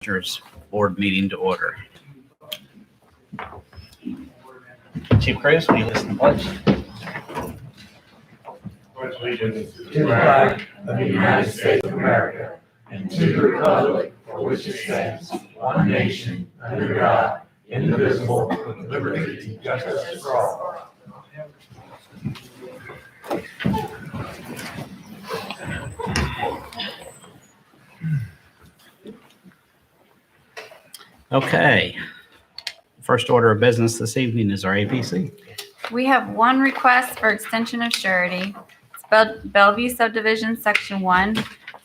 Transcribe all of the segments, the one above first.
Commissioners Board meeting to order. Chief Cruz, will you listen to the pledge? Pledge allegiance to the flag of the United States of America and to the republic for which it stands, one nation, under God, indivisible, with liberty and justice for all. Okay. First order of business this evening is our APC. We have one request for extension of surety. It's Bellevue Subdivision, Section 1.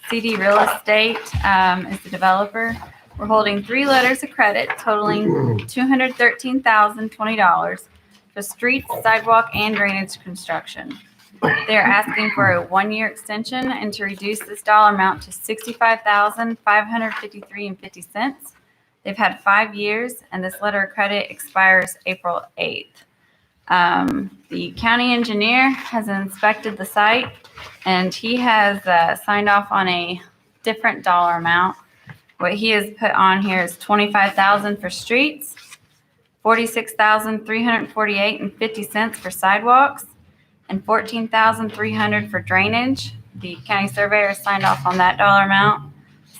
CD Real Estate is the developer. We're holding 3 letters of credit totaling $213,020 for streets, sidewalk, and drainage construction. They're asking for a 1-year extension and to reduce this dollar amount to $65,553.50. They've had 5 years, and this letter of credit expires April 8th. The county engineer has inspected the site, and he has signed off on a different dollar amount. What he has put on here is $25,000 for streets, $46,348.50 for sidewalks, and $14,300 for drainage. The county surveyor signed off on that dollar amount.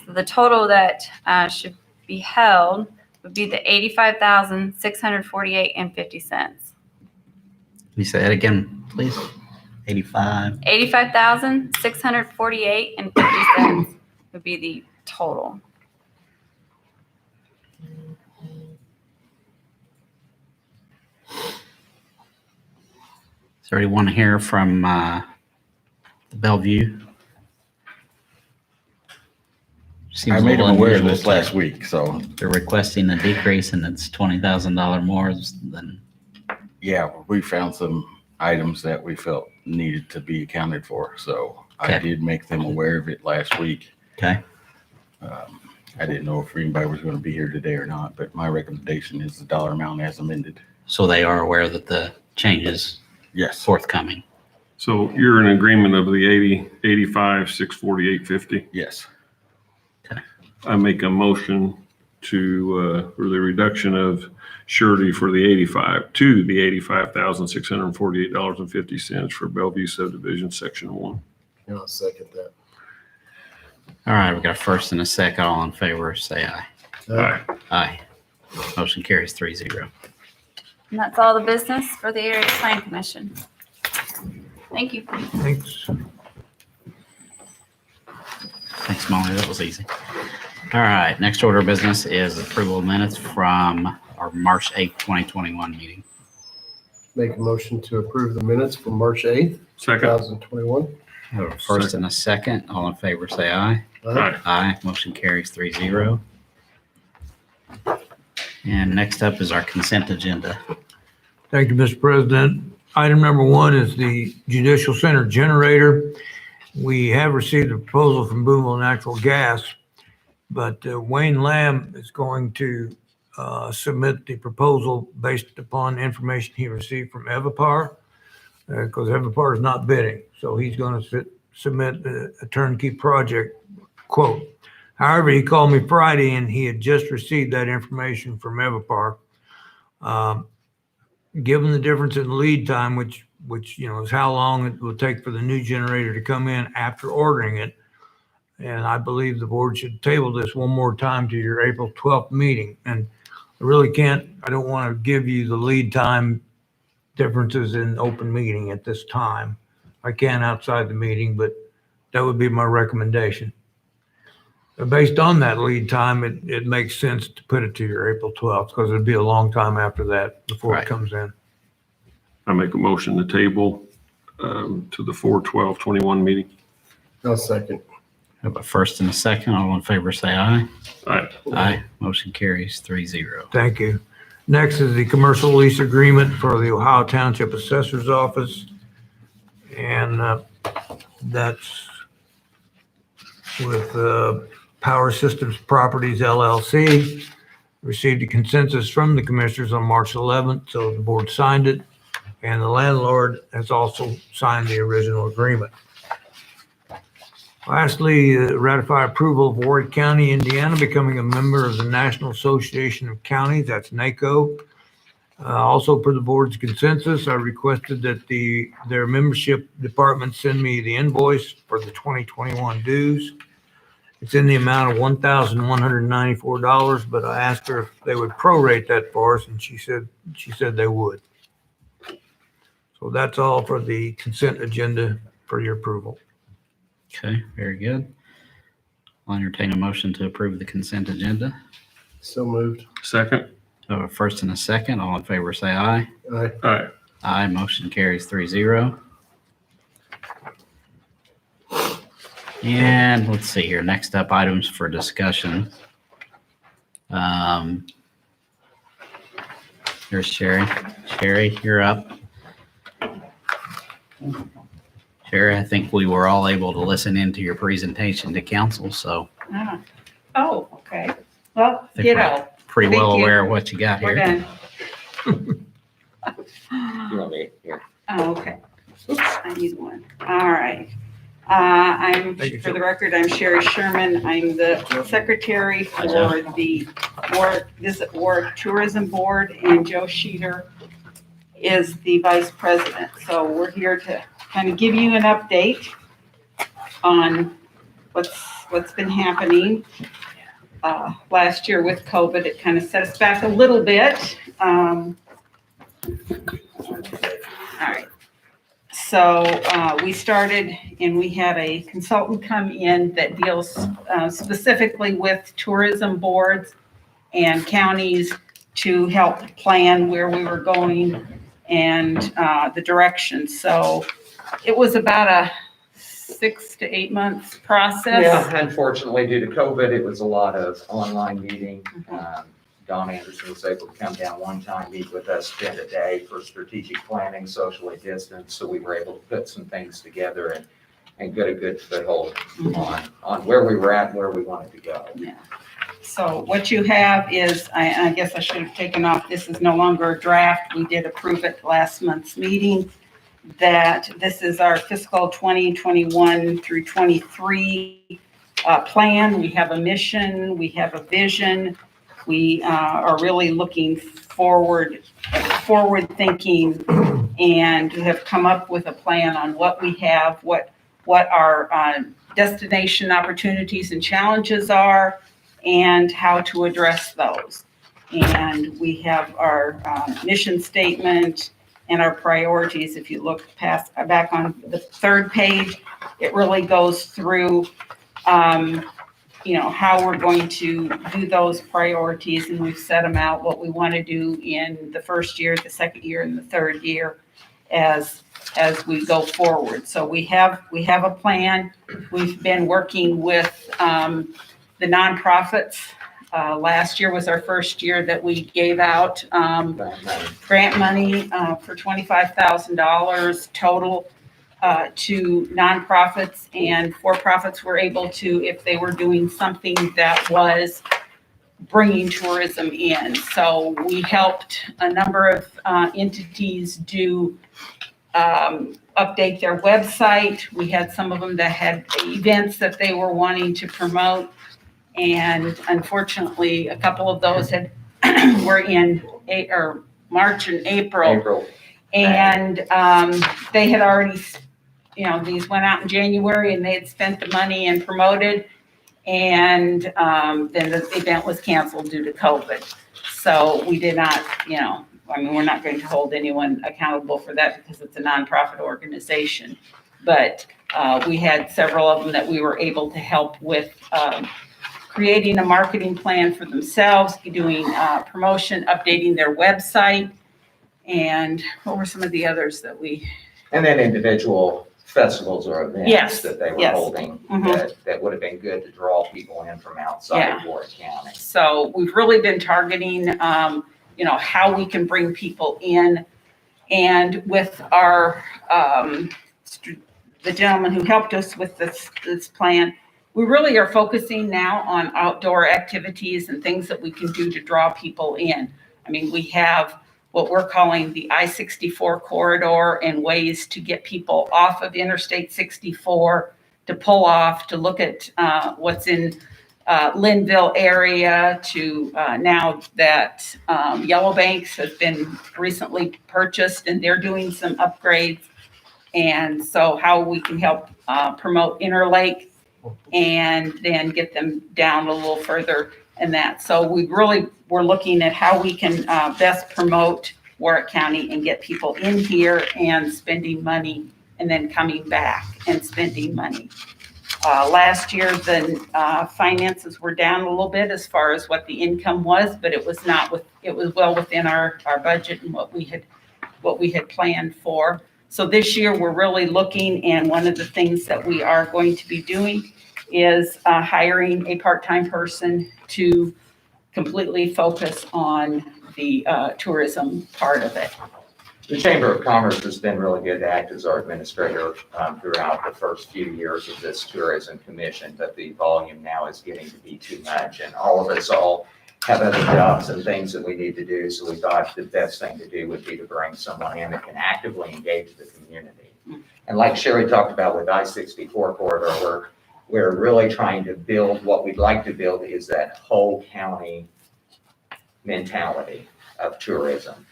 So the total that should be held would be the $85,648.50. You say that again, please? 85. $85,648.50 would be the total. Is there anyone here from Bellevue? Seems I a made them little aware of unusual this last week, so They're requesting a decrease, and it's $20,000 more than. yeah, we found some items that we felt needed to be accounted for. So I Okay. did make them aware of it last week. Okay. I didn't know if anybody was going to be here today or not, but my recommendation is the dollar amount as amended. So they are aware that the change is Yes. forthcoming. So you're in agreement of the 85, 648.50. Yes. I make a motion to, for the reduction of surety for the 85,648.50 for Bellevue Subdivision, Section 1. I'll second that. All right, we got a first and a second. All in favor, say aye. Aye. Aye. Motion carries 3-0. And that's all the business for the Area Plan Commission. Thank you. Thanks. Thanks, Molly. That was easy. All right, next order of business is approval of minutes from our March 8th, 2021 meeting. Make a motion to approve the minutes for March 8th, Second. 2021. We have a first and a second. All in favor, say aye. Aye. Aye. Motion carries 3-0. And next up is our consent agenda. Thank you, Mr. President. Item number 1 is the Judicial Center generator. We have received a proposal from Boonville Natural Gas, but Wayne Lamb is going to submit the proposal based upon information he received from Evapar, because Evapar is not bidding. So he's going to submit a turnkey project quote. However, he called me Friday and he had just received that information from Evapar. Given the difference in lead time, which is how long it will take for the new generator to come in after ordering it, and I believe the board should table this one more time to your April 12th meeting. And I don't want to give you the lead time differences in open meeting at this time. I can outside the meeting, but that would be my recommendation. Based on that lead time, it makes sense to put it to your April 12th, because it'd be a long time after that before Right. it comes in. I make a motion to table to the 4/12/21 meeting. I'll second. We have a first and a second. All in favor, say aye. Aye. Aye. Motion carries 3-0. Thank you. Next is the commercial lease agreement for the Ohio Township Assessor's Office. And that's with Power Systems Properties LLC. Received a consensus from the commissioners on March 11th, so the board signed it. And the landlord has also signed the original agreement. Lastly, ratify approval of Warrick County, Indiana, becoming a member of the National Association of Counties, that's NACO. Also, per the board's consensus, I requested that their membership department send me the invoice for the 2021 dues. It's in the amount of $1,194, but I asked her if they would prorate that for us, and she said they would. So that's all for the consent agenda for your approval. Okay, very good. I'll entertain a motion to approve the consent agenda. So moved. Second. So a first and a second, all in favor say aye. Aye. Aye. Aye, motion carries 3-0. And let's see here, next up, items for discussion. Here's Sherry. Sherry, you're up. Sherry, I think we were all able to listen into your presentation to council, so Oh, okay. Well, I think we're ditto. pretty Thank well you. aware of what you got We're here. done. You want me here? Oh, okay. Oops, I need one. All right. I'm, Thank you, for the record, I'm Sherry Sherman. I'm the secretary for the Visit Warrick Tourism Board, and Joe Sheeter is the vice president. So we're here to kind of give you an update on what's been happening. Last year with COVID, it kind of set us back a little bit. All right. So we started, and we had a consultant come in that deals specifically with tourism boards and counties to help plan where we were going and the direction. So it was about a 6 to 8 months process. Yeah, unfortunately, due to COVID, it was a lot of online meeting. Don Anderson was able to come down one time, meet with us, spend a day for strategic planning, socially distanced. So we were able to put some things together and get a good foothold on where we were at and where we wanted to go. Yeah. So what you have is, I guess I should have taken off, this is no longer a draft. We did approve it last month's meeting, that this is our fiscal 2021 through 23 plan. We have a mission, we have a vision. We are really looking forward thinking, and have come up with a plan on what we have, what our destination opportunities and challenges are, and how to address those. And we have our mission statement and our priorities. If you look back on the third page, it really goes through how we're going to do those priorities, and we've set them out, what we want to do in the first year, the second year, and the third year as we go forward. So we have a plan. We've been working with the nonprofits. Last year was our first year that we gave out grant money for $25,000 total to nonprofits, and for-profits were able to, if they were doing something that was bringing tourism in. So we helped a number of entities do update their website. We had some of them that had events that they were wanting to promote, and unfortunately, a couple of those were in March and April. And they had already, these went out in January, and they had spent the money and promoted, and then the event was canceled due to COVID. So we did not, we're not going to hold anyone accountable for that because it's a nonprofit organization. But we had several of them that we were able to help with creating a marketing plan for themselves, doing promotion, updating their website. And what were some of the others that we? And then individual festivals or events Yes, that they were yes. holding that would have been good to draw people in from outside Yeah. Warrick County. So we've really been targeting, how we can bring people in. And with our, the gentleman who helped us with this plan, we really are focusing now on outdoor activities and things that we can do to draw people in. I mean, we have what we're calling the I-64 corridor and ways to get people off of Interstate 64 to pull off, to look at what's in Linville area, to now that Yellow Banks has been recently purchased and they're doing some upgrades. And so how we can help promote Interlake and then get them down a little further and that. So we're looking at how we can best promote Warrick County and get people in here and spending money and then coming back and spending money. Last year, the finances were down a little bit as far as what the income was, but it was well within our budget and what we had planned for. So this year, we're really looking, and one of the things that we are going to be doing is hiring a part-time person to completely focus on the tourism part of it. The Chamber of Commerce has been really good to act as our administrator throughout the first few years of this tourism commission, but the volume now is getting to be too much, and all of us all have other jobs and things that we need to do, so we thought the best thing to do would be to bring someone in that can actively engage the community. And like Sherry talked about with I-64 corridor, we're really trying to build, what we'd like to build is that whole county mentality of tourism,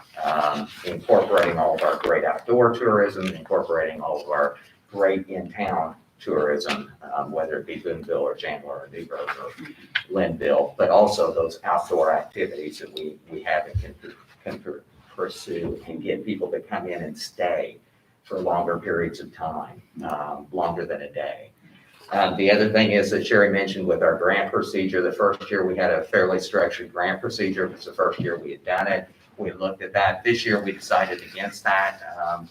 incorporating all of our great outdoor tourism, incorporating all of our great in-town tourism, whether it be Boonville or Chandler or Newburgh or Linville, but also those outdoor activities that we have and can pursue and get people to come in and stay for longer periods of time, longer than a day. The other thing is that Sherry mentioned with our grant procedure, the first year we had a fairly structured grant procedure. It was the first year we had done it. We looked at that. This year we decided against that,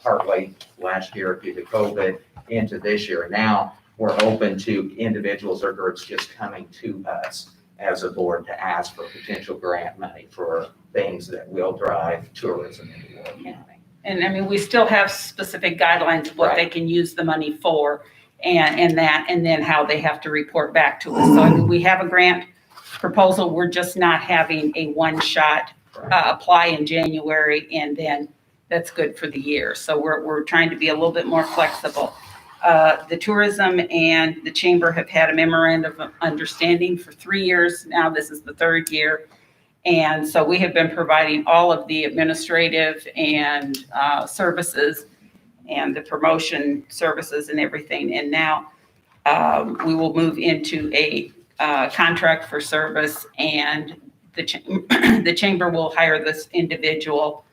partly last year due to COVID into this year. Now we're open to individuals or groups just coming to us as a board to ask for potential grant money for things that will drive tourism into Warrick County. And I mean, we still have specific guidelines of what they can use the money for and then how they have to report back to us. So I mean, we have a grant proposal. We're just not having a one-shot apply in January and then that's good for the year. So we're trying to be a little bit more flexible. The tourism and the chamber have had a memorandum of understanding for 3 years. Now this is the 3rd year. And so we have been providing all of the administrative and services and the promotion services and everything. And now we will move into a contract for service, and the chamber will hire this individual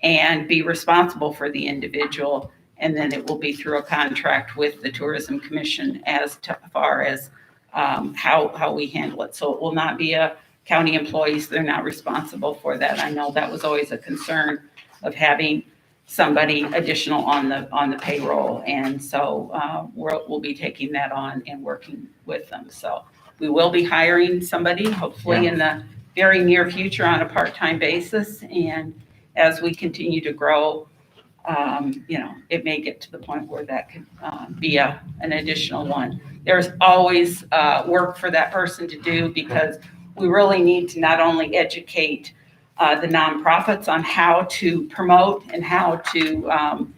and be responsible for the individual. And then it will be through a contract with the Tourism Commission as far as how we handle it. So it will not be a county employees. They're not responsible for that. I know that was always a concern of having somebody additional on the payroll. And so we'll be taking that on and working with them. So we will be hiring somebody hopefully in the very near future on a part-time basis. And as we continue to grow, it may get to the point where that could be an additional one. There's always work for that person to do, because we really need to not only educate the nonprofits on how to promote and how to,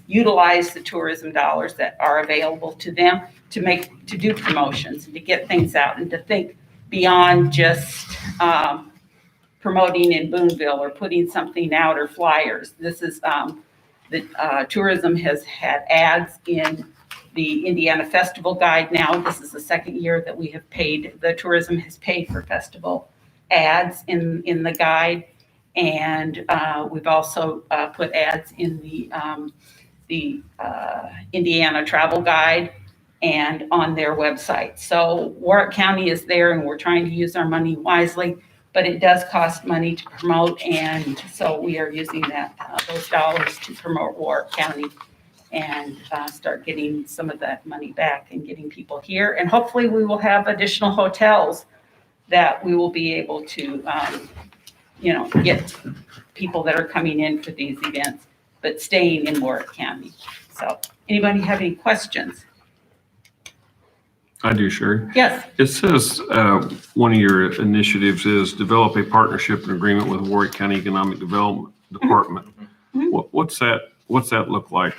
utilize the tourism dollars that are available to them to do promotions and to get things out and to think beyond just promoting in Boonville or putting something out or flyers. This is the tourism has had ads in the Indiana Festival Guide. Now this is the 2nd year that we have paid. The tourism has paid for festival ads in the guide, and we've also put ads in the Indiana Travel Guide and on their website. So Warrick County is there, and we're trying to use our money wisely, but it does cost money to promote, and so we are using those dollars to promote Warrick County and start getting some of that money back and getting people here. And hopefully we will have additional hotels that we will be able to, get people that are coming in for these events, but staying in Warrick County. So anybody have any questions? I do, Sherry. Yes. It says one of your initiatives is develop a partnership and agreement with Warrick County Economic Development Department. Mhm. What's that look like?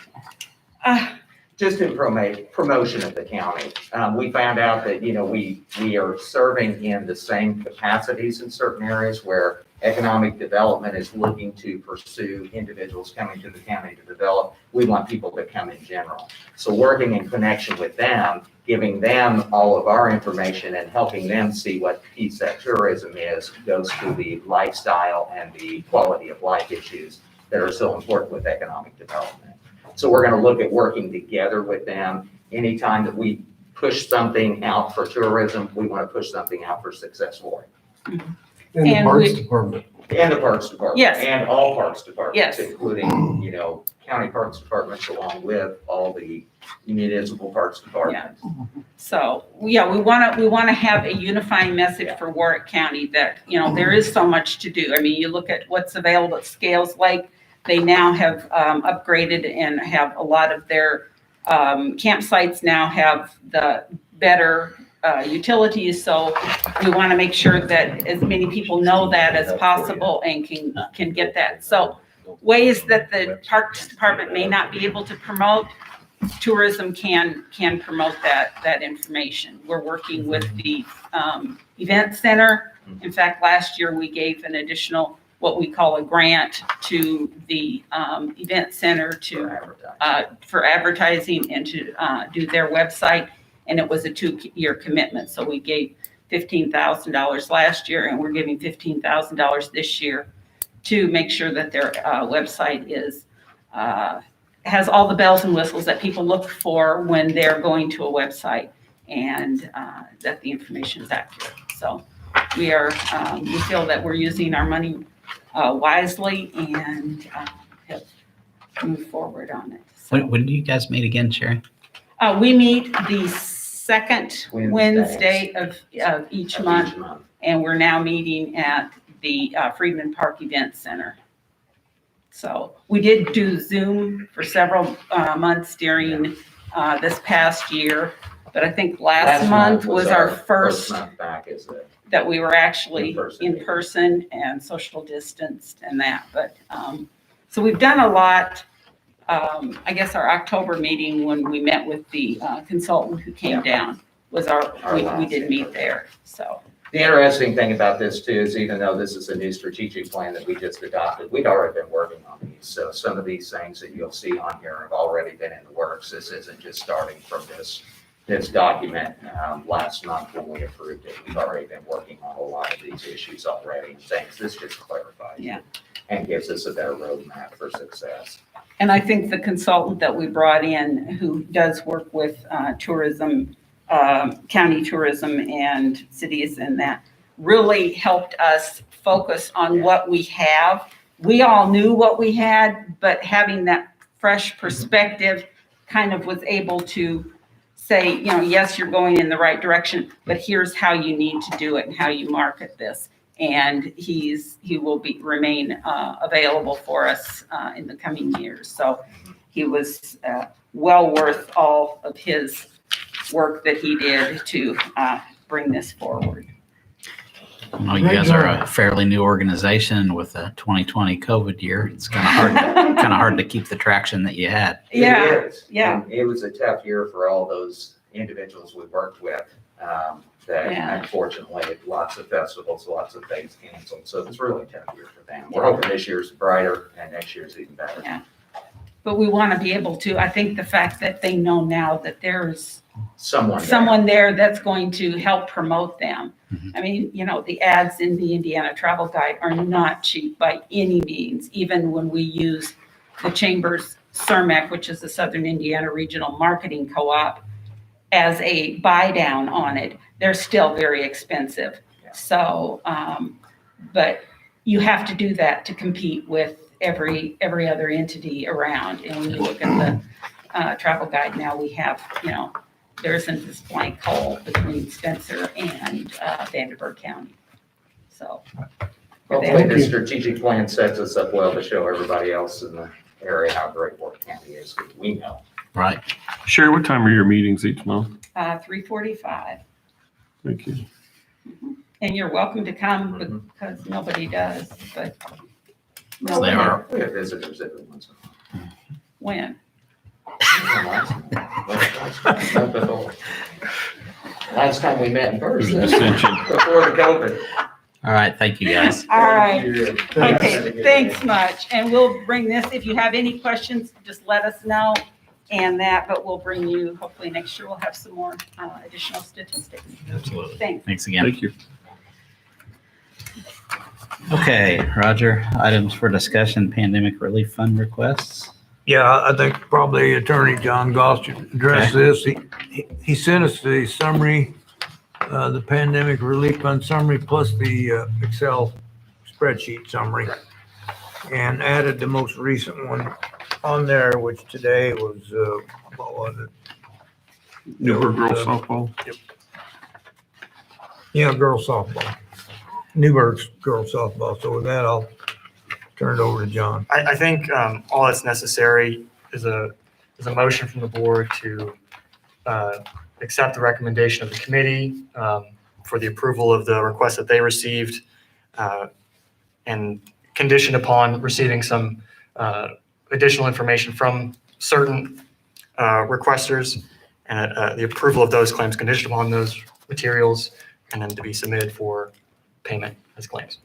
just in promotion of the county. We found out that, we are serving in the same capacities in certain areas where economic development is looking to pursue individuals coming to the county to develop. We want people to come in general. So working in connection with them, giving them all of our information and helping them see what piece that tourism is, goes to the lifestyle and the quality of life issues that are so important with economic development. So we're going to look at working together with them. Anytime that we push something out for tourism, we want to push something out for Success Warrick. In the And Parks we- Department. And the Parks Department. Yes. And all Parks Departments, Yes. including, county Parks Departments along with all the municipal Parks Departments. So, yeah, we want to have a unifying message for Warrick County that, there is so much to do. I mean, you look at what's available at Scales Lake, they now have upgraded and have a lot of their campsites now have the better utilities. So we want to make sure that as many people know that as possible and can get that. So ways that the Parks Department may not be able to promote, tourism can promote that information. We're working with the event center. In fact, last year we gave an additional, what we call a grant to the event center for advertising and to do their website. And it was a 2-year commitment. So we gave $15,000 last year, and we're giving $15,000 this year to make sure that their website has all the bells and whistles that people look for when they're going to a website, and that the information is accurate. So we feel that we're using our money wisely and have moved forward on it. So, When do you guys meet again, Sherry? we meet the second Wednesday Wednesdays. of each month, and we're now meeting at the Freedman Park Event Center. So we did do Zoom for several months during this past year, but I think last month was our first month back as a that we were actually In-person. in person and social distanced and that. But so we've done a lot. I guess our October meeting when we met with the consultant who came down was we last did meet there. So The interesting thing about this too is even though this is a new strategic plan that we just adopted, we'd already been working on these. So some of these things that you'll see on here have already been in the works. This isn't just starting from this document last month when we approved it. We've already been working on a lot of these issues already and things. This just clarifies Yeah. it and gives us a better roadmap for success. And I think the consultant that we brought in, who does work with tourism, county tourism and cities and that, really helped us focus on what we have. We all knew what we had, but having that fresh perspective kind of was able to say, yes, you're going in the right direction, but here's how you need to do it and how you market this. And he will remain available for us in the coming years. So he was well worth all of his work that he did to bring this forward. I know you guys are a fairly new organization with a 2020 COVID year. It's kind of hard to keep the traction that you had. Yeah, It is. yeah. And it was a tough year for all those individuals we worked with. That Yeah. unfortunately, lots of festivals, lots of things canceled. So it was a really tough year for them. We're hoping this year's brighter and next year's even better. Yeah. But we want to be able to, I think the fact that they know now that there's someone there that's going to help promote them. Mhm. I mean, the ads in the Indiana Travel Guide are not cheap by any means, even when we use the Chamber's CIRMAC, which is the Southern Indiana Regional Marketing Co-op, as a buy down on it. They're still very expensive. Yeah. So, but you have to do that to compete with every other entity around. And when you look at the travel guide now, we have, there isn't this blank hole between Spencer and Vanderburgh County. So. Hopefully the strategic plan sets us up well to show everybody else in the area how great Warrick County is, because we know. Right. Sherry, what time are your meetings each month? 3:45. Thank you. And you're welcome to come Mhm. because nobody does, but. So they are. We have visitors every once in a while. When? Last time we met in person. Dissension. Before the COVID. All right, thank you guys. All right. Thank Okay, you. thanks much. And we'll bring this, if you have any questions, just let us know. But we'll bring you, hopefully next year, we'll have some more additional statistics. Absolutely. Thanks. Thanks again. Thank you. Okay, Roger, items for discussion, pandemic relief fund requests. Yeah, I think probably Attorney John Goss should address this. He sent us the summary, the pandemic relief fund summary plus the Excel spreadsheet summary. And added the most recent one on there, which today was, what was it? Newburgh girls softball. Yeah, girls softball. Newburgh's girls softball. So with that, I'll turn it over to John. I think all that's necessary is a motion from the board to accept the recommendation of the committee for the approval of the request that they received and conditioned upon receiving some additional information from certain requesters and the approval of those claims conditioned upon those materials and then to be submitted for payment as claims.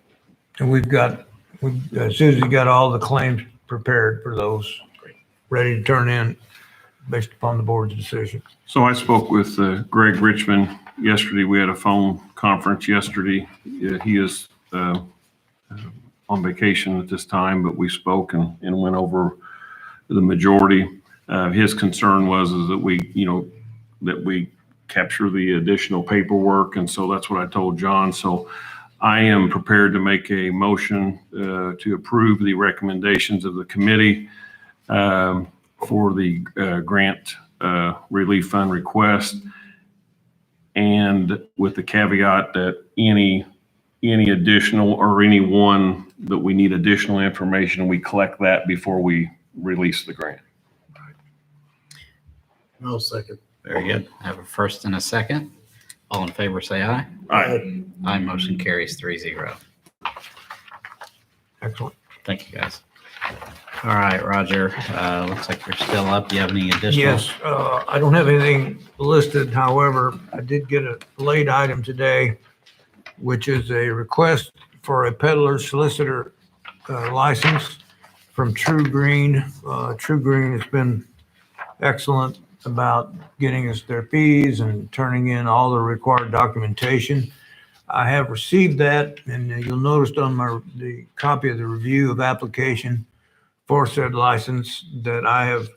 And Susie got all the claims prepared for those, ready to turn in based upon the board's decision. So I spoke with Greg Richmond yesterday. We had a phone conference yesterday. He is on vacation at this time, but we spoke and went over the majority. His concern was that we capture the additional paperwork. And so that's what I told John. So I am prepared to make a motion to approve the recommendations of the committee for the grant relief fund request. And with the caveat that any additional or any one that we need additional information, we collect that before we release the grant. I'll second. Very good. I have a first and a second. All in favor, say aye. Aye. Aye, motion carries 3-0. Excellent. Thank you, guys. All right, Roger, looks like you're still up. Do you have any additional? Yes, I don't have anything listed. However, I did get a late item today, which is a request for a peddler solicitor license from True Green. True Green has been excellent about getting us their fees and turning in all the required documentation. I have received that, and you'll notice on the copy of the review of application for said license that I have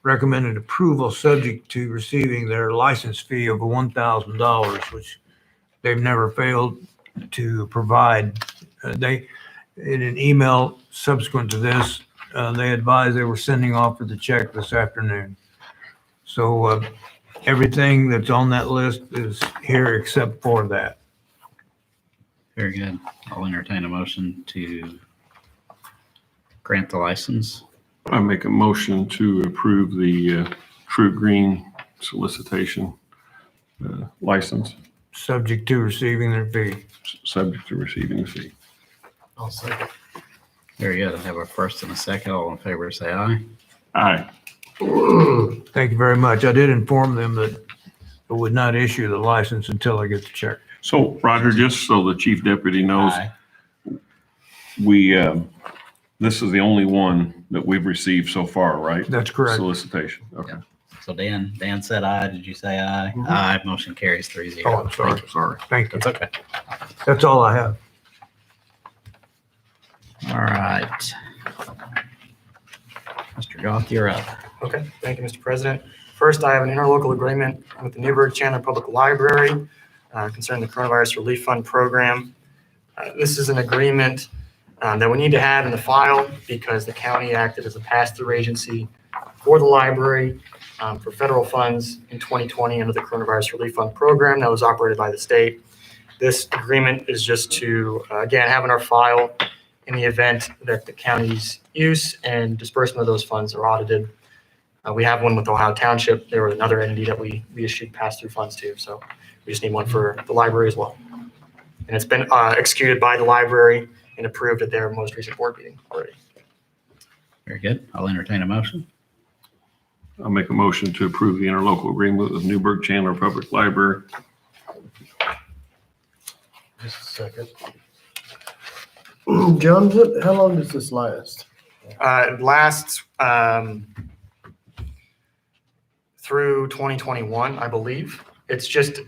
recommended approval subject to receiving their license fee of $1,000, which they've never failed to provide. In an email subsequent to this, they advised they were sending off for the check this afternoon. So everything that's on that list is here except for that. Very good. I'll entertain a motion to grant the license. I make a motion to approve the True Green solicitation license, Subject to receiving their fee. subject to receiving the fee. I'll second. Very good. I have a first and a second. All in favor, say aye. Aye. Thank you very much. I did inform them that I would not issue the license until I get the check. So Roger, just so the chief deputy knows, Aye. we, this is the only one that we've received so far, right? That's correct. Solicitation. Okay. So Dan said aye. Did you say aye? Mhm. Aye, motion carries 3-0. Oh, I'm sorry. Sorry. Thank you. That's okay. That's all I have. All right. Mr. Goff, you're up. Okay, thank you, Mr. President. First, I have an interlocal agreement with the Newburgh Chandler Public Library concerning the Coronavirus Relief Fund Program. This is an agreement that we need to have in the file because the county acted as a pass-through agency for the library for federal funds in 2020 under the Coronavirus Relief Fund Program that was operated by the state. This agreement is just to, again, have in our file in the event that the county's use and disbursement of those funds are audited. We have one with Ohio Township. There was another entity that we issued pass-through funds to, so we just need one for the library as well. And it's been executed by the library and approved at their most recent board meeting already. Very good. I'll entertain a motion. I'll make a motion to approve the interlocal agreement with Newburgh Chandler Public Library. Just a second. John, how long does this last? It lasts through 2021, I believe. It's just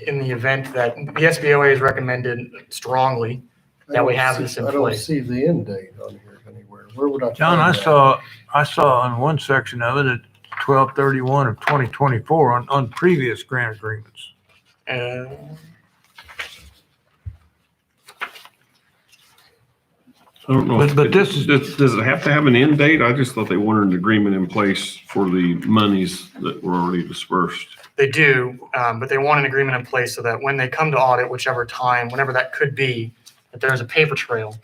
in the event that the SBOA has recommended strongly that we have this in I don't place. see the end date on here anywhere. Where would I find John, that? I saw on one section of it at 12/31 of 2024 on previous grant agreements. Uh, I don't know. But this is- Does it have to have an end date? I just thought they wanted an agreement in place for the monies that were already dispersed. They do, but they want an agreement in place so that when they come to audit, whichever time, whenever that could be, that there's a paper trail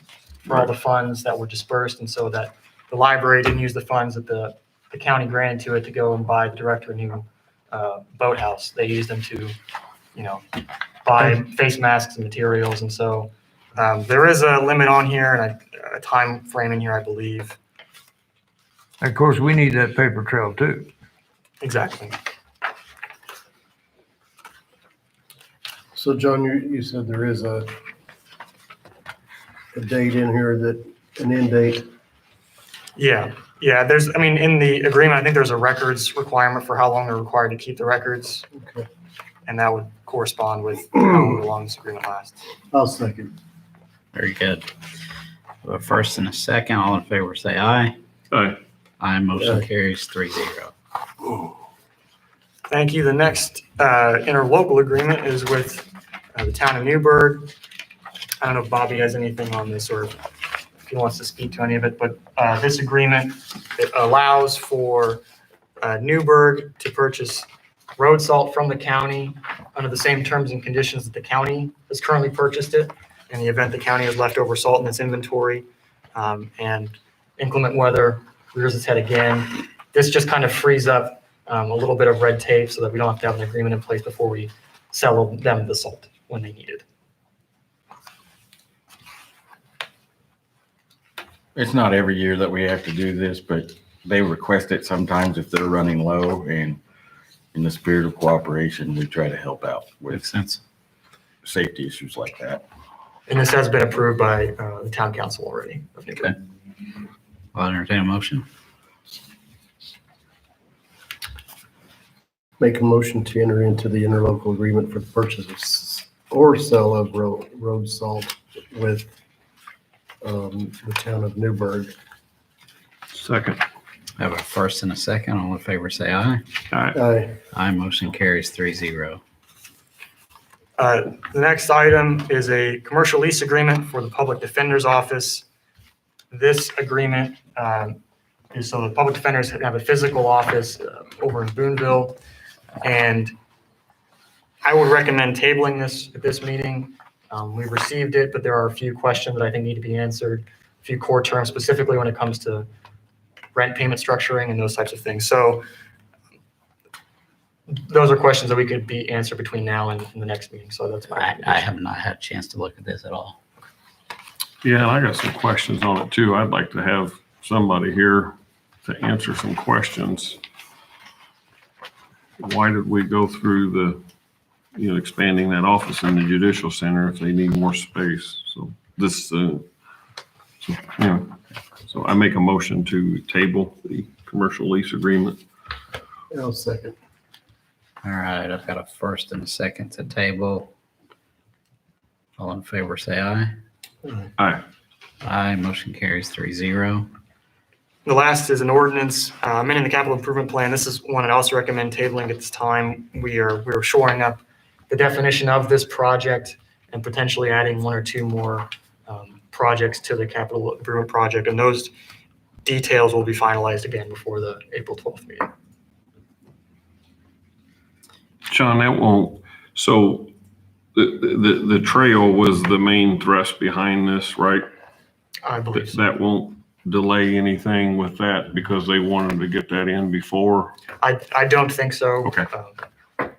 for all the funds that were dispersed, and so that the library didn't use the funds that the county granted to it to go and buy the director a new boathouse. They used them to, buy face masks and materials, and so there is a limit on here and a time frame in here, I believe. Of course, we need that paper trail too. Exactly. So John, you said there is a date in here an end date. Yeah, in the agreement, I think there's a records requirement for how long they're required to keep the records, Okay. and that would correspond with how long this agreement lasts. I'll second. Very good. A first and a second, all in favor say aye. Aye. Aye, motion Aye. carries 3-0. Thank you. The next interlocal agreement is with the town of Newburgh. I don't know if Bobby has anything on this or if he wants to speak to any of it, but this agreement, it allows for Newburgh to purchase road salt from the county under the same terms and conditions that the county has currently purchased it. In the event the county has leftover salt in its inventory and inclement weather rears its head again, this just kind of frees up a little bit of red tape so that we don't have to have an agreement in place before we sell them the salt when they need it. It's not every year that we have to do this, but they request it sometimes if they're running low, and in the spirit of cooperation, we try to help out with Makes sense. safety issues like that. And this has been approved by the town council already of Newburgh. Okay. I'll entertain a motion. Make a motion to enter into the interlocal agreement for the purchase of or sale of road salt with the town of Newburgh. Second. I have a first and a second, all in favor say aye. Aye. Aye. Aye, motion carries 3-0. The next item is a commercial lease agreement for the Public Defender's Office. This agreement is so the public defenders have a physical office over in Boonville. And I would recommend tabling this at this meeting. We've received it, but there are a few questions that I think need to be answered, a few core terms specifically when it comes to rent payment structuring and those types of things. So those are questions that we could be answered between now and the next meeting. So that's my I have not had a chance to look at this at all. Yeah, and I got some questions on it too. I'd like to have somebody here to answer some questions. Why did we go through expanding that office in the judicial center if they need more space? So this, so I make a motion to table the commercial lease agreement. I'll second. All right, I've got a first and a second to table. All in favor say aye. Aye. Aye. Motion carries 3-0. The last is an ordinance amending the capital improvement plan. This is one I'd also recommend tabling at this time. We're shoring up the definition of this project and potentially adding one or two more projects to the capital improvement project. And those details will be finalized again before the April 12th meeting. John, that won't, so the trail was the main thrust behind this, right? I believe so. That won't delay anything with that because they wanted to get that in before? I don't think so. Okay.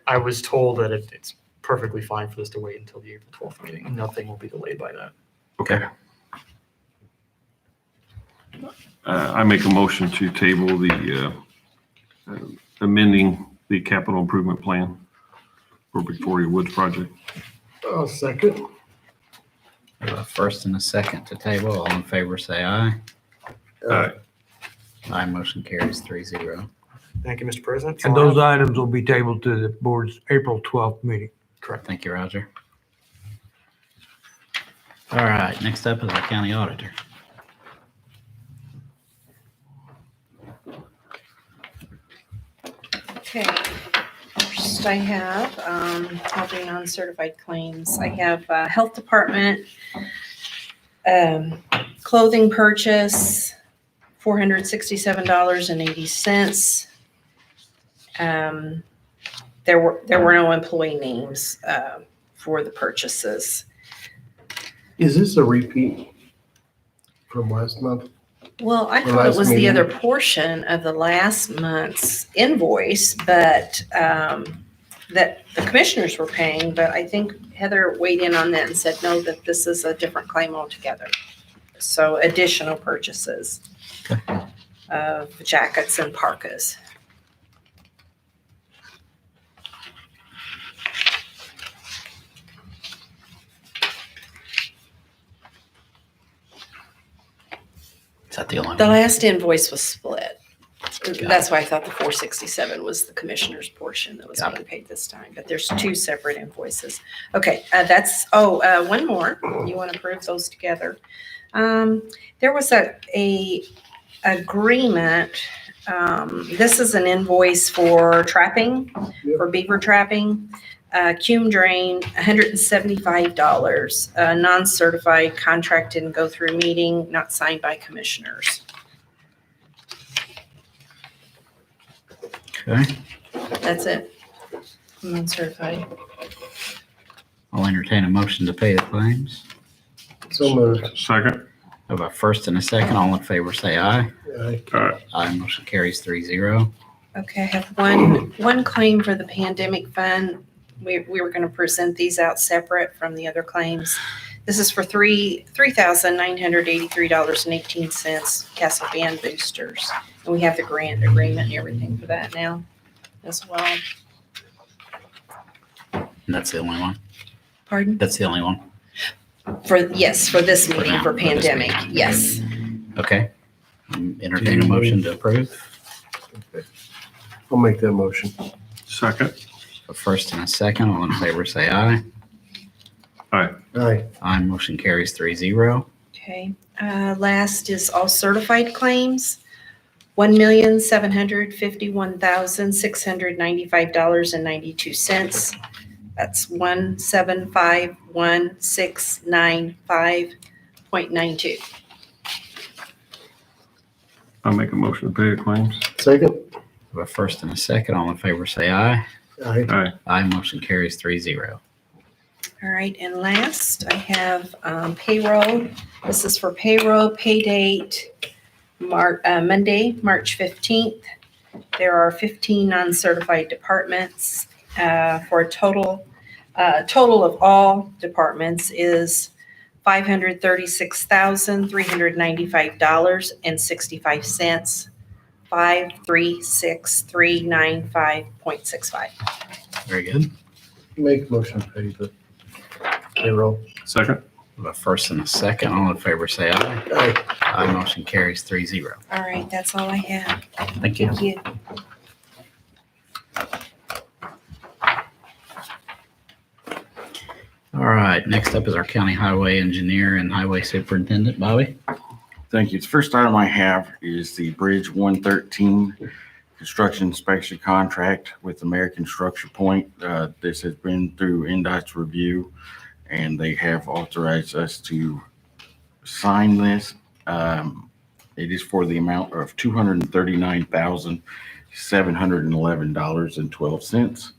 I was told that it's perfectly fine for this to wait until the April 12th meeting. Nothing will be delayed by that. Okay. I make a motion to table the amending the capital improvement plan for Victoria Woods project. I'll second. We have a first and a second to table. All in favor, say aye. Aye. Aye, motion carries 3-0. Thank you, Mr. President. And those items will be tabled to the board's April 12th meeting. Correct. Thank you, Roger. All right, next up is our county auditor. Okay, first I have, helping on certified claims. I have, Health Department, clothing purchase, $467.80. There were no employee names, for the purchases. Is this a repeat from last month? Well, I The thought it last was the meeting. other portion of the last month's invoice, but that the commissioners were paying, but I think Heather weighed in on that and said, no, that this is a different claim altogether. So additional purchases of jackets and parkas. Is that the only The one? last invoice was split. Got That's why I thought the 467 was the commissioner's portion that was Got being paid this time, but there's two separate invoices. Okay, one more. You want to approve those together? There was a agreement. This is an invoice for trapping, for beaver trapping. Cume drain, $175. Non-certified contract didn't go through meeting, not signed by commissioners. Okay, That's it. Non-certified. I'll entertain a motion to pay the claims. So moved. Second. I have a first and a second. All in favor, say aye. Aye. Aye. Aye, motion carries 3-0. Okay, I have one claim for the pandemic fund. We were going to present these out separate from the other claims. This is for $3,983.18, Castle Band boosters. And we have the grant agreement and everything for that now as well. And that's the only one. Pardon? That's the only one. For this For meeting, now, for for this pandemic, meeting. yes. Okay. Entertain a motion to approve. Okay. I'll make that motion. Second. A first and a second. All in favor, say aye. Aye. Aye, motion carries 3-0. Okay, last is all certified claims, $1,751,695.92. That's 1751695.92. I'll make a motion to pay the claims. Second? A first and a second. All in favor, say aye. Aye. Aye. Aye, motion carries 3-0. All right, and last I have payroll. This is for payroll pay date, Monday, March 15th. There are 15 non-certified departments for a total of all departments is $536,395.65. 536,395.65. Very good. Make motion to pay the payroll. Second. A first and a second. All in favor, say aye. Aye. Aye, motion carries 3-0. All right, that's all I have. Thank you. Thank you. All right, next up is our county highway engineer and highway superintendent, Bobby. Thank you. The first item I have is the Bridge 113 construction inspection contract with American Structure Point. This has been through NDOT's review, and they have authorized us to sign this. It is for the amount of $239,711.12.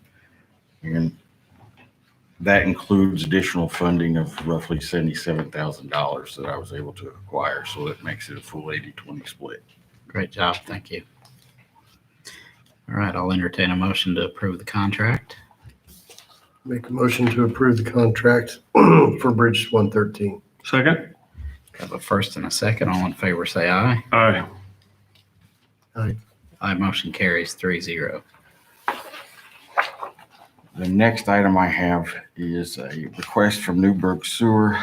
And that includes additional funding of roughly $77,000 that I was able to acquire. So it makes it a full 80-20 split. Great job. Thank you. All right, I'll entertain a motion to approve the contract. Make a motion to approve the contract for Bridge 113. Second. Have a first and a second. All in favor, say aye. Aye. Aye, motion carries 3-0. The next item I have is a request from Newburgh Sewer.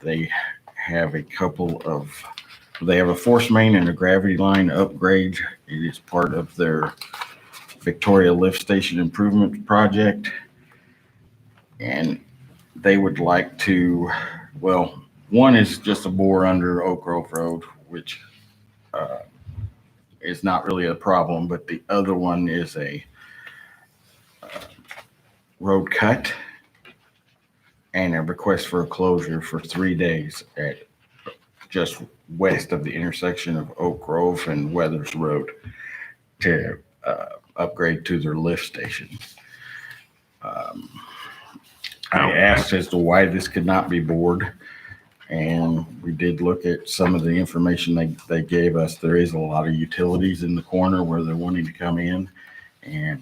They have they have a force main and a gravity line upgrade. It is part of their Victoria Lift Station Improvement Project. And they would like to, well, one is just a bore under Oak Grove Road, which is not really a problem, but the other one is a road cut and a request for a closure for 3 days at just west of the intersection of Oak Grove and Weathers Road to upgrade to their lift station. I asked as to why this could not be bored, and we did look at some of the information they gave us. There is a lot of utilities in the corner where they're wanting to come in, and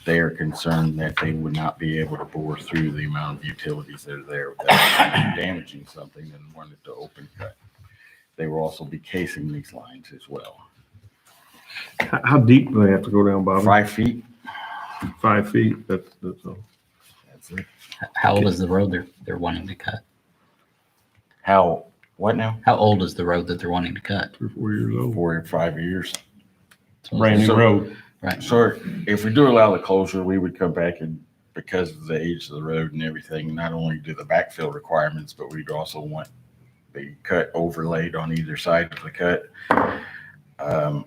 they are concerned that they would not be able to bore through the amount of utilities that are there without damaging something, and wanted to open cut. They will also be casing these lines as well. How deep do they have to go down, Bobby? 5 feet. 5 feet, that's all. That's it. How old is the road they're wanting to cut? What now? How old is the road that they're wanting to cut? 3 or 4 years old. 4 or 5 years. Brand new So- road. Right. So if we do allow the closure, we would come back and, because of the age of the road and everything, not only do the backfill requirements, but we'd also want the cut overlaid on either side of the cut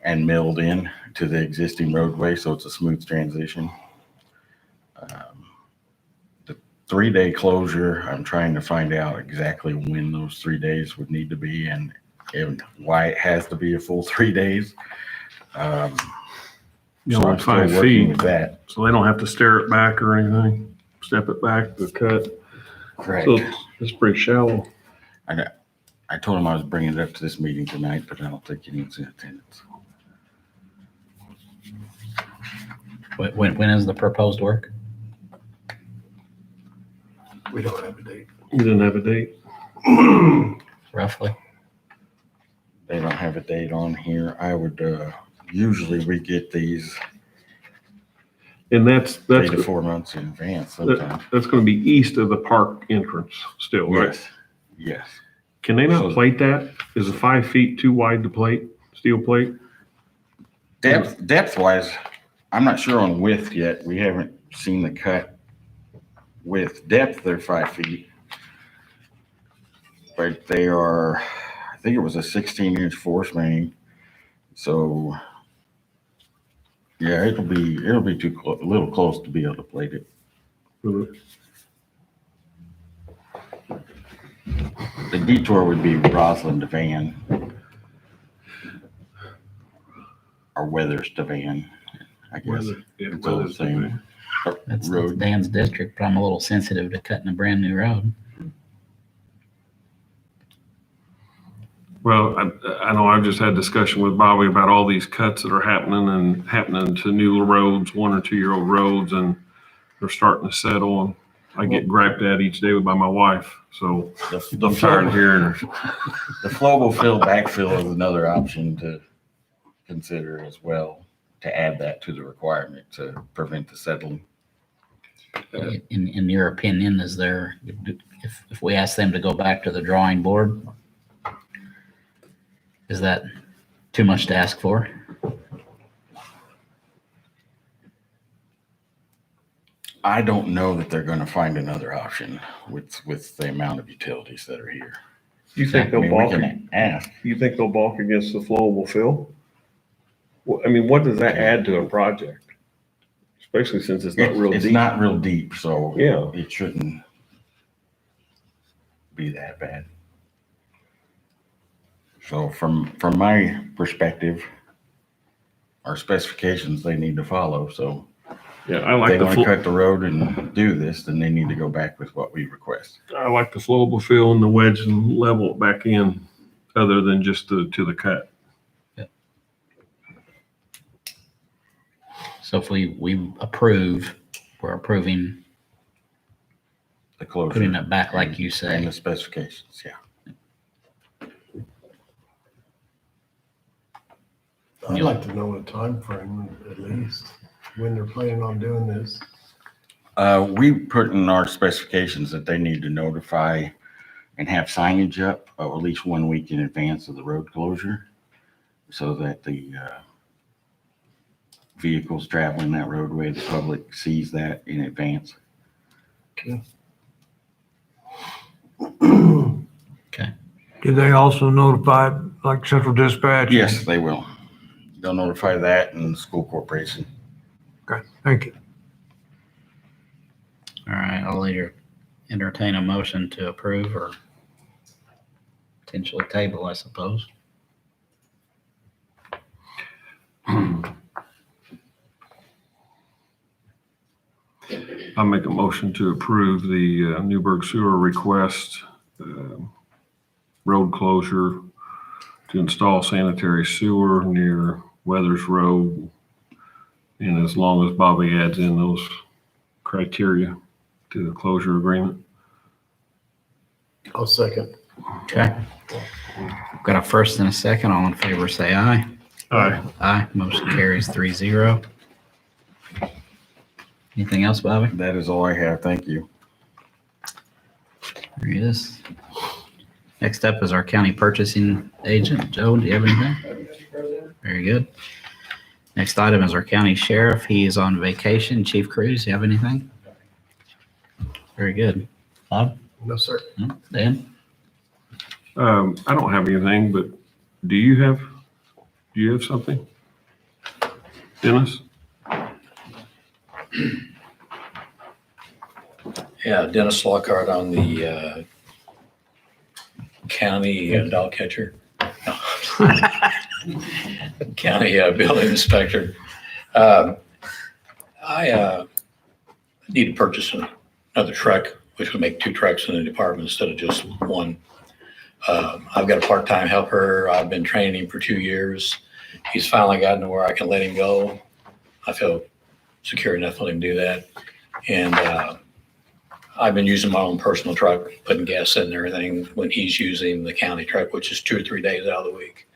and milled in to the existing roadway, so it's a smooth transition. The 3-day closure, I'm trying to find out exactly when those 3 days would need to be and why it has to be a full 3 days. You So know, I'm still 5 working feet, with that. so they don't have to stare it back or anything, step it back, the cut. Correct. So it's pretty shallow. I told him I was bringing it up to this meeting tonight, but I don't think he needs in attendance. When is the proposed work? We don't have a date. You didn't have a date? Roughly? They don't have a date on here. I would, usually we get these And that's 3 to 4 months in advance sometimes. that's gonna be east of the park entrance still, right? Yes, yes. Can they not So- plate that? Is the 5 feet too wide to plate, steel plate? Depth wise, I'm not sure on width yet. We haven't seen the cut. With depth, they're 5 feet. But they are, I think it was a 16-inch force main. So yeah, it'll be a little close to be able to plate it. The detour would be Roslyn to Van. Or Weathers to Van, I guess. It's all the same That's road. Dan's district, but I'm a little sensitive to cutting a brand new road. Well, I know I've just had discussion with Bobby about all these cuts that are happening to new roads, 1 or 2 year old roads, and they're starting to settle. And I get griped at each day by my wife, so The I'm tired of hearing her. The flowable fill backfill is another option to consider as well, to add that to the requirement to prevent the settling. In your opinion, is there, if we ask them to go back to the drawing board, is that too much to ask for? I don't know that they're gonna find another option with the amount of utilities that are here. You think I they'll mean, we balk? can ask. You think they'll balk against the flowable fill? I mean, what does that add to a project? Especially since it's not real It's deep. not real deep, so Yeah. it shouldn't be that bad. So from my perspective, our specifications they need to follow, so Yeah, I if like they the, want to cut the road and do this, then they need to go back with what we request. I like the flowable fill and the wedge and level it back in, other than just to the cut. So if we approve, we're approving The closure. putting it back like you And say. the specifications, yeah. I'd like to know a time frame at least, when they're planning on doing this. We put in our specifications that they need to notify and have signage up at least 1 week in advance of the road closure so that the vehicles traveling that roadway, the public sees that in advance. Do they also notify like central dispatch? Yes, they will. They'll notify that and the school corporation. Okay, thank you. All right, I'll either entertain a motion to approve or potentially table, I suppose. I'll make a motion to approve the Newburgh sewer request, road closure to install sanitary sewer near Weathers Road. And as long as Bobby adds in those criteria to the closure agreement. I'll second. Okay. Got a first and a second. All in favor, say aye. Aye. Aye. Motion carries 3-0. Anything else, Bobby? That is all I have. Thank you. There he is. Next up is our county purchasing agent. Joe, do you have anything? Very good. Next item is our county sheriff. He is on vacation. Chief Cruz, you have anything? Very good. Bob? No, sir. No? Dan? I don't have anything, but do you have something? Dennis? Yeah, Dennis Lockhart on the county dog catcher. No. County building inspector. I need to purchase another truck, which would make 2 trucks in the department instead of just one. I've got a part-time helper. I've been training him for 2 years. He's finally gotten to where I can let him go. I feel secure enough to let him do that. And I've been using my own personal truck, putting gas in and everything when he's using the county truck, which is 2 or 3 days out of the week.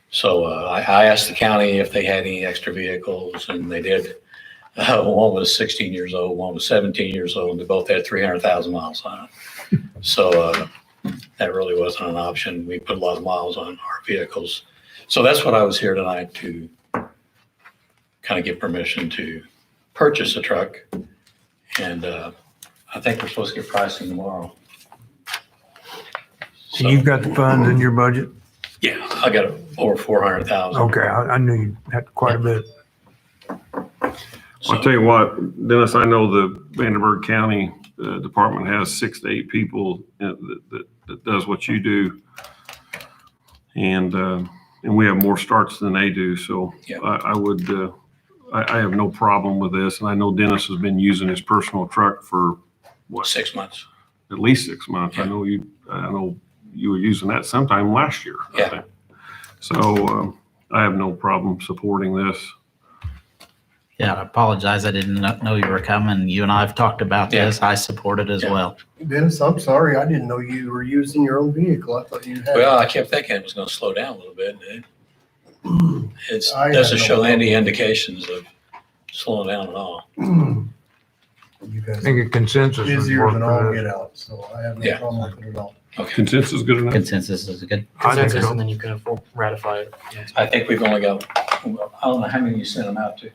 So I asked the county if they had any extra vehicles, and they did. One was 16 years old, one was 17 years old, and they both had 300,000 miles on it. So that really wasn't an option. We put a lot of miles on our vehicles. So that's what I was here tonight to kind of get permission to purchase a truck. And I think we're supposed to get pricing tomorrow. So you've got the funds in your budget? Yeah, I got over 400,000. Okay, I knew you had quite a bit. I'll tell you what, Dennis, I know the Vanderburgh County Department has 6 to 8 people that does what you do. And we have more starts than they do. So Yeah. I have no problem with this. And I know Dennis has been using his personal truck for what? 6 months. At least 6 months. Yeah. I know you were using that sometime last year. I Yeah. think. So I have no problem supporting this. Yeah, I apologize. I didn't know you were coming. You and I have talked about Yeah. this. I support it as Yeah. well. Dennis, I'm sorry. I didn't know you were using your own vehicle. I thought you had. Well, I kept thinking it was going to slow down a little bit. And it I doesn't had show no any problem. indications of slowing down at all. You I guys think are a consensus would busier work than all for that. get out, so I have no Yeah. problem with it at all. Okay. Consensus good enough? Consensus is good. I think Consensus, so. and then you can ratify it. I think we've only got, I don't know how many you sent them out to,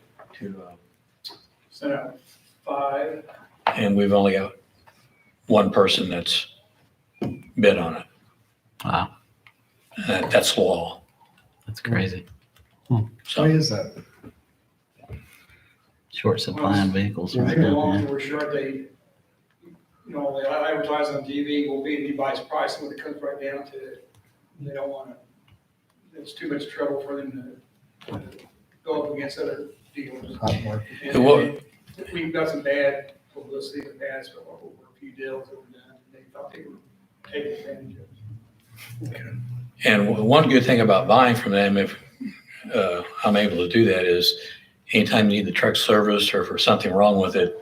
Sent out 5. and we've only got one person that's bid on it. Wow, That's law. that's crazy. Why So is that? Short supply in vehicles right Make a long now. story short, they advertise on TV, will be anybody's price, when it comes right down to it. They don't want to, it's too much trouble for them to go up against other dealers. Hot market. And What- we've got some bad publicity in the past over a few deals that were done. They thought they were taking advantage of it. And one good thing about buying from them, if I'm able to do that, is anytime you need the truck service or for something wrong with it,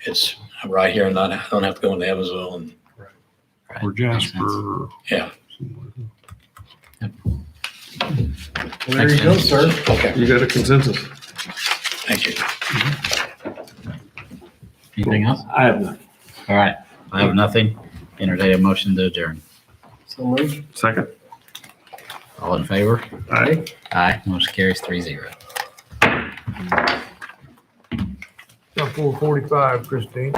it's right here, and I don't have to go into Evansville. And Right, Or makes sense. Jasper. yeah, Well, there you go, sir. okay, You got a consensus? thank you. Anything else? I have none. All right. I have nothing. Entertain a motion to adjourn. So moved. Second. All in favor? Aye. Aye. Motion carries 3-0. About 4:45, Christine.